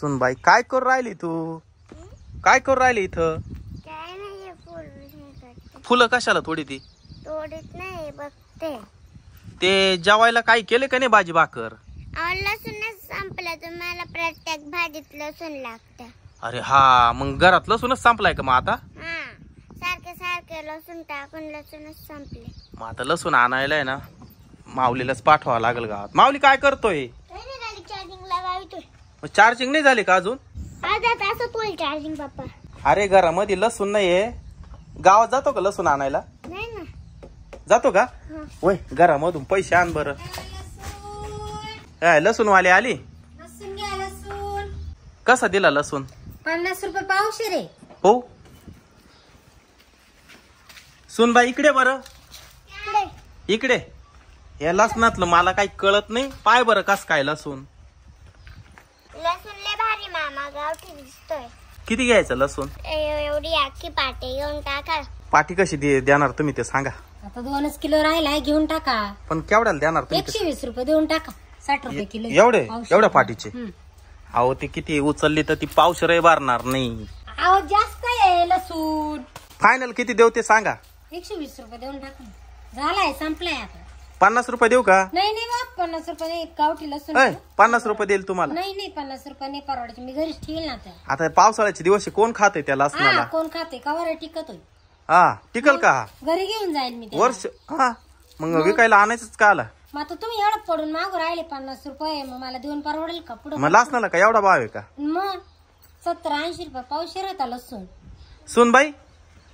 सुनबाई काय करू राहिली तू? काय करू राहिली इथं? काय नाही, फुलं कशाला थोडी ती तोडत नाही बघते. ते जेवायला काही केले का नाही भाजी भाकर? लसूणच संपलं, तुम्हाला प्रत्येक भाजीत लसूण लागतं. अरे हा, मग घरात लसूणच संपलाय का मग आता? हा, सारखे सारखे लसूण टाकून लसूणच संपले. मग आता लसूण आणायला आहे ना माऊलीलाच पाठवावं लागेल गावात. माऊली काय करतोय? चार्जिंग लावायचोय. चार्जिंग नाही झाली का अजून? अर्धा तासात होईल चार्जिंग पप्पा. अरे घरामध्ये लसूण नाहीये, गावात जातो का लसूण आणायला? नाही ना. जातो का? होय, घरामधून पैसे आण बरं. काय लसूण वाली आली? लसूण घ्या, लसूण कसा दिला लसूण? 50 रुपये पावशेर आहे. हो सुनबाई इकडे बरं, इकडे. या लसणातलं मला काही कळत नाही. पाय बरं कस काय लसूण. लसूण लय भारी मामा, गावठी दिसतोय. किती घ्यायचं लसूण? एवढी अख्खी पाटे घेऊन टाका. पाठी कशी देणार तुम्ही ते सांगा. आता 2 किलो राहिलाय, घेऊन टाका. पण केवढ्याला देणार तुम्ही? 120 रुपये देऊन टाका. 60 रुपये किलो. एवढ्या पाठीचे? अहो ते किती उचलली तर ती पावशेरही भरणार नाही. अहो जास्त आहे लसूण. फायनल किती देऊ ते सांगा. 120 रुपये देऊन टाका. झालाय, संपलाय आता. 50 रुपये देऊ का? नाही नाही बाप, 50 रुपये नाही. गावठी लसूण 50 रुपये देईल तुम्हाला. नाही 50 रुपये नाही परवडायचे. मी घरीच ठेवील ना आता. आता पावसाळ्याचे दिवस कोण खाते त्या लसणाला? कोण खाते? कवर टिकतोय. हा टिकल का? घरी घेऊन जाईल मी त्याला. वर्ष. हा मग विकायला आणायचंच का आला? मग आता तुम्ही एवढं पडून मागू राहिले 50 रुपये, मग मला देऊन परवडेल का पुढे? मग लसणाला का एवढा भाव आहे का? मग 70-80 रुपये पावशेर होता लसूण. सुनबाई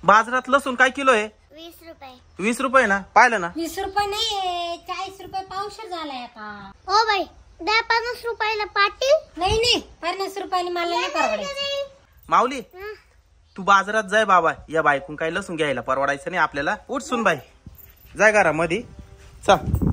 बाजारात लसूण काय किलो आहे? 20 रुपये. 20 रुपये ना, पाहिलं ना? 20 रुपये नाही, 40 रुपये पावशेर झालाय आता. हो बाई, 50 रुपयाला पाटील. नाही 50 रुपयाने मला नाही परवडायचं. माऊली तू बाजारात जाय बाबा, या बायकून काही लसूण घ्यायला परवडायचं नाही आपल्याला. उठ सुनबाई, जाय घरामध्ये चल.